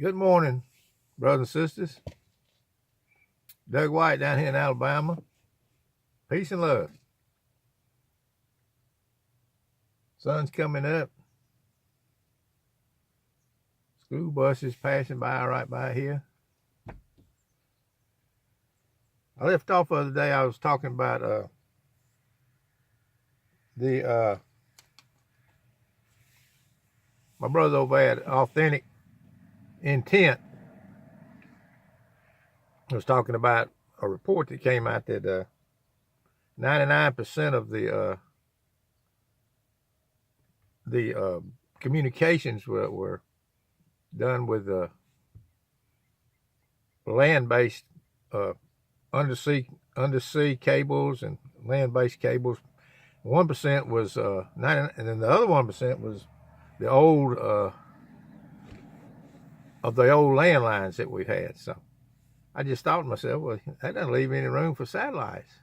Good morning, brothers and sisters. Doug White down here in Alabama. Peace and love. Sun's coming up. School buses passing by right by here. I left off the other day. I was talking about my brother over at Authentic Intent was talking about a report that came out that 99% of the communications were done with land-based undersea cables and land-based cables. 1% was 90, and then the other 1% was the old of the old landlines that we've had. So I just thought to myself, well, that doesn't leave any room for satellites,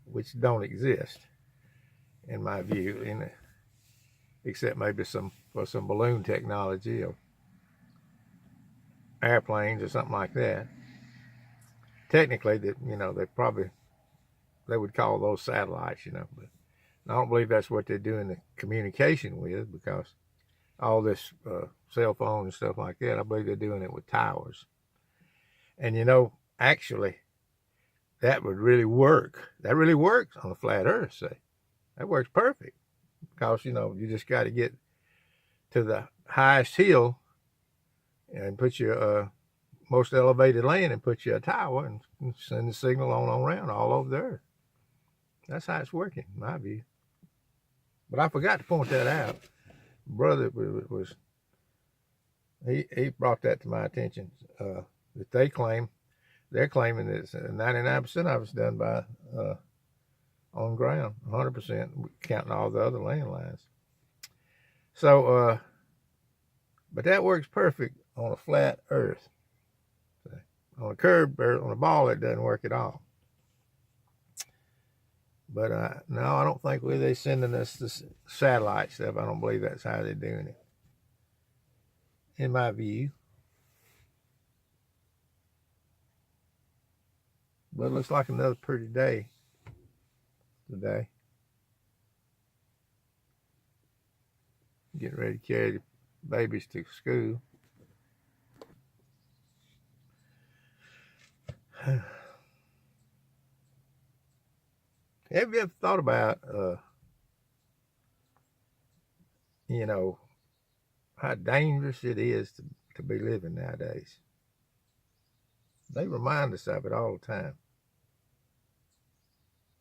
which don't exist in my view, except maybe some balloon technology or airplanes or something like that. Technically, they would call those satellites, but I don't believe that's what they're doing the communication with, because all this cell phone and stuff like that, I believe they're doing it with towers. And actually, that would really work. That really works on a flat Earth, say. That works perfect, because you just got to get to the highest hill and put your most elevated land and put you a tower and send the signal on around all over the Earth. That's how it's working, in my view. But I forgot to point that out. Brother he brought that to my attention. That they're claiming that 99% of it's done by on ground, 100% counting all the other landlines. So, but that works perfect on a flat Earth. On a curved Earth, on a ball, it doesn't work at all. But no, I don't think they're sending us the satellite stuff. I don't believe that's how they're doing it, in my view. But it looks like another pretty day today. Getting ready to carry the babies to school. Have you ever thought about, how dangerous it is to be living nowadays? They remind us of it all the time.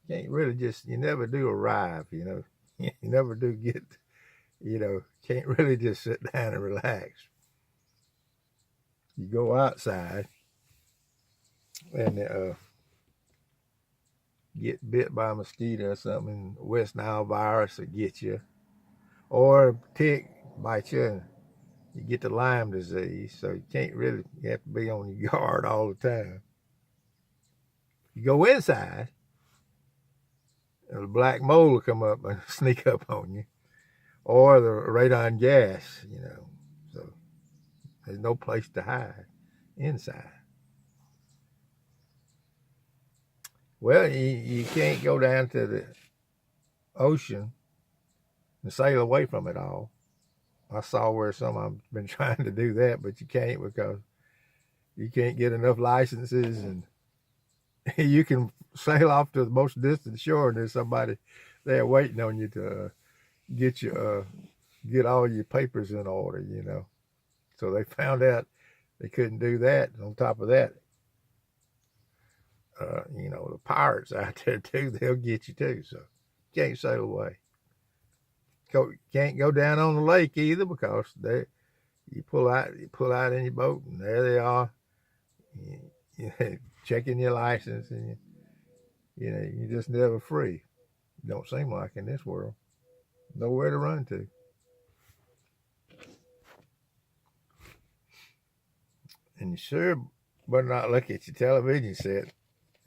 You can't really you never do arrive, You never do get, can't really just sit down and relax. You go outside and get bit by a mosquito or something, West Nile virus will get you, or a tick bite you and you get the Lyme disease. So you have to be on your guard all the time. You go inside, the black mold will come up and sneak up on you, or the radon gas, So there's no place to hide inside. Well, you can't go down to the ocean and sail away from it all. I saw where some of them have been trying to do that, but you can't, because you can't get enough licenses, and you can sail off to the most distant shore and there's somebody there waiting on you to get all your papers in order, So they found out they couldn't do that. On top of that, the pirates out there too, they'll get you too. So you can't sail away. Can't go down on the lake either, because you pull out in your boat and there they are, checking your license, and you're just never free. Don't seem like in this world. Nowhere to run to. And you sure better not look at your television set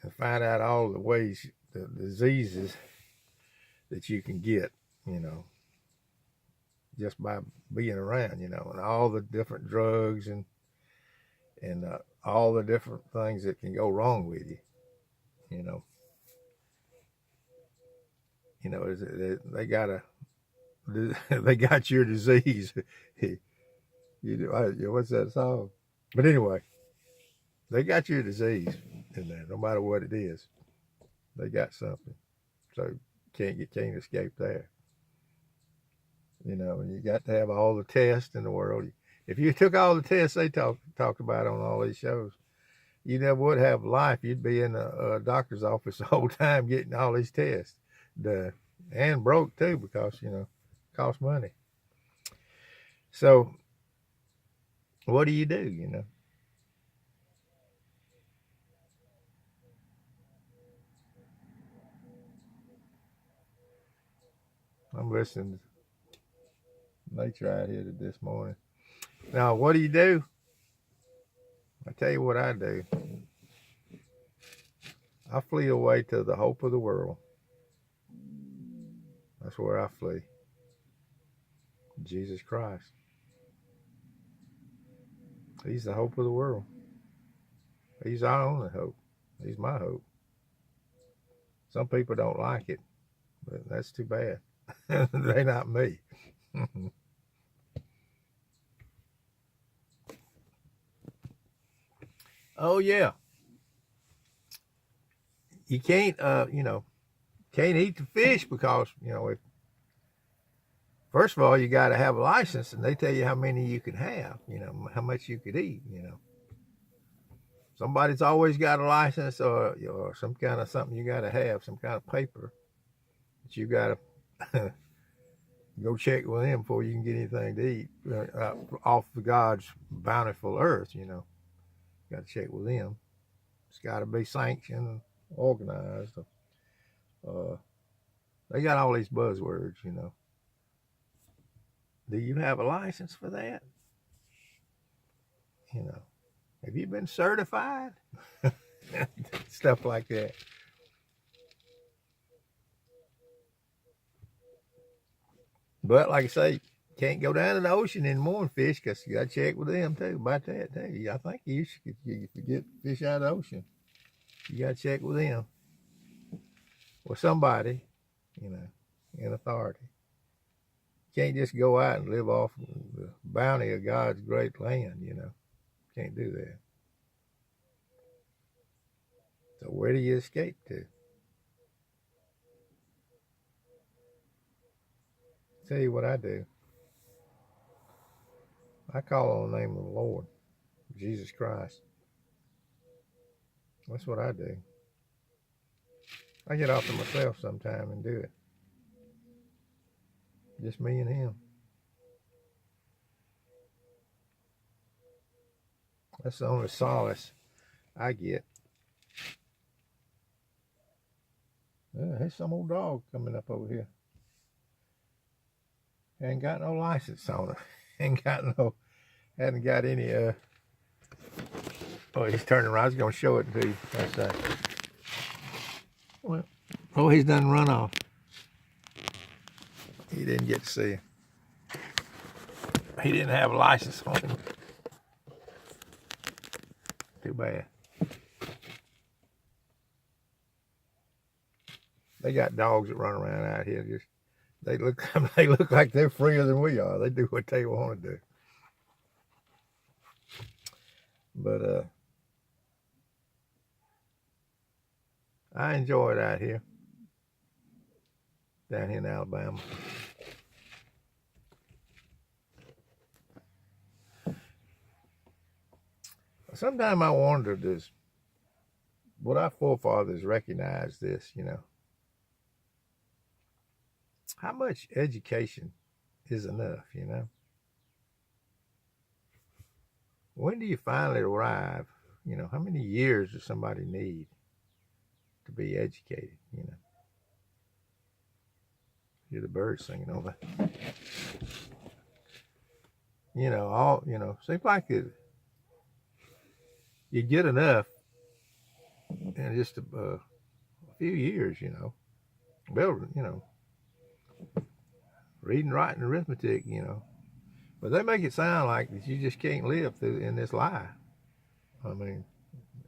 and find out all the ways, the diseases that you can get, just by being around, and all the different drugs and and all the different things that can go wrong with you. You know, they got a they got your disease. What's that song? But anyway, they got your disease in there, no matter what it is. They got something, so can't escape there. And you got to have all the tests in the world. If you took all the tests they talked about on all these shows, you never would have life. You'd be in a doctor's office the whole time getting all these tests done, and broke too, because it costs money. So what do you do? I'm listening to nature out here this morning. Now, what do you do? I tell you what I do. I flee away to the hope of the world. That's where I flee. Jesus Christ. He's the hope of the world. He's our only hope. He's my hope. Some people don't like it, but that's too bad. They're not me. Oh yeah. You can't can't eat the fish because, first of all, you got to have a license, and they tell you how many you can have, how much you could eat, Somebody's always got a license, or some kind of something you got to have, some kind of paper that you got to go check with them before you can get anything to eat off of God's bountiful earth, Got to check with them. It's got to be sanctioned, organized. They got all these buzzwords, Do you have a license for that? Have you been certified? Stuff like that. But like I say, can't go down to the ocean anymore and fish, because you got to check with them too about that too. I think you should get fish out of the ocean. You got to check with them. Or somebody, in authority. You can't just go out and live off the bounty of God's great land, Can't do that. So where do you escape to? Tell you what I do. I call on the name of the Lord, Jesus Christ. That's what I do. I get off to myself sometime and do it. Just me and him. That's the only solace I get. There's some old dog coming up over here. Ain't got no license on it. Hadn't got any, oh, he's turning around. I was going to show it to you. That's that. Well, oh, he's done run off. He didn't get to see him. He didn't have a license on him. Too bad. They got dogs that run around out here. They look like they're freer than we are. They do what they want to do. But I enjoy it out here, down here in Alabama. Sometimes I wonder, would our forefathers recognize this, How much education is enough, When do you finally arrive? How many years does somebody need to be educated, Hear the birds singing over. Seems like you get enough in just a few years, Well, reading, writing, arithmetic, But they make it sound like that you just can't live in this life. I mean,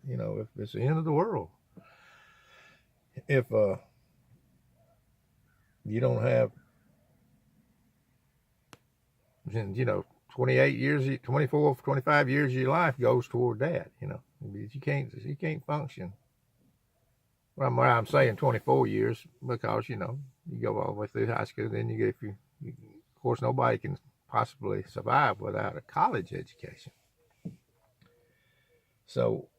if it's the end of the world, if you don't have, 28 years, 24, 25 years of your life goes toward that, you can't function. Well, I'm saying 24 years because, you go all the way through high school, then of course, nobody can possibly survive without a college education. So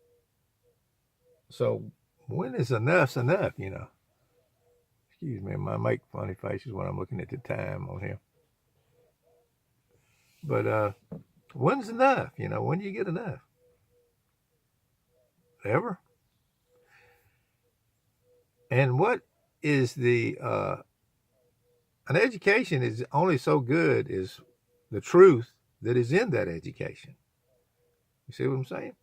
when is enough's enough, Excuse me, I make funny faces when I'm looking at the time on here. But when's enough? When do you get enough? Ever? And what is an education is only so good as the truth that is in that education. You see what I'm saying?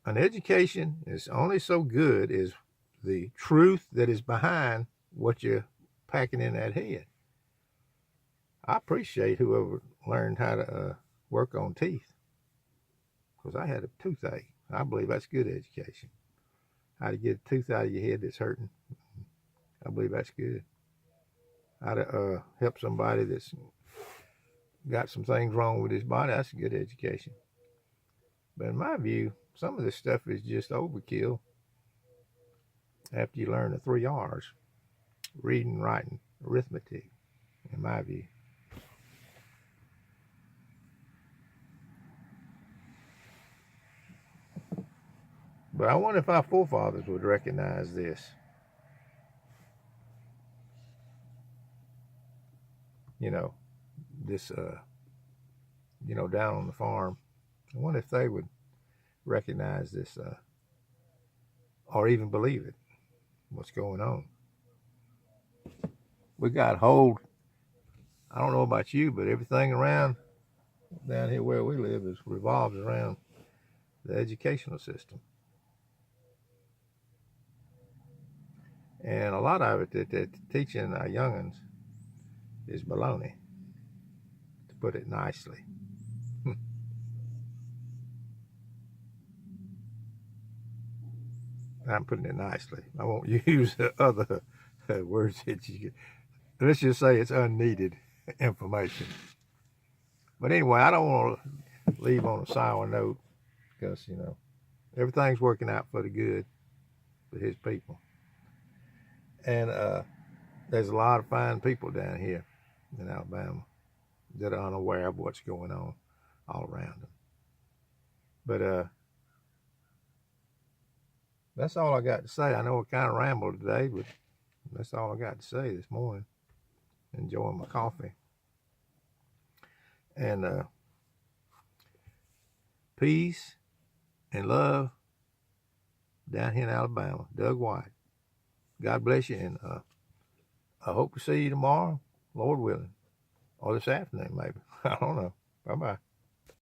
An education is only so good as the truth that is behind what you're packing in that head. I appreciate whoever learned how to work on teeth, because I had a toothache. I believe that's good education. How to get a tooth out of your head that's hurting. I believe that's good. How to help somebody that's got some things wrong with his body. That's a good education. But in my view, some of this stuff is just overkill after you learn the 3 R's: reading, writing, arithmetic, in my view. But I wonder if our forefathers would recognize this. This, down on the farm. I wonder if they would recognize this or even believe it, what's going on. We got hold, I don't know about you, but everything around down here where we live revolves around the educational system. And a lot of it that they're teaching our young'uns is baloney, to put it nicely. I'm putting it nicely. I won't use the other words that you get. Let's just say it's unneeded information. But anyway, I don't want to leave on a sour note because, everything's working out for the good for his people. And there's a lot of fine people down here in Alabama that are unaware of what's going on all around them. But that's all I got to say. I know I kind of rambled today, but that's all I got to say this morning. Enjoying my coffee. And peace and love down here in Alabama. Doug White. God bless you, and I hope to see you tomorrow, Lord willing, or this afternoon maybe. I don't know. Bye-bye.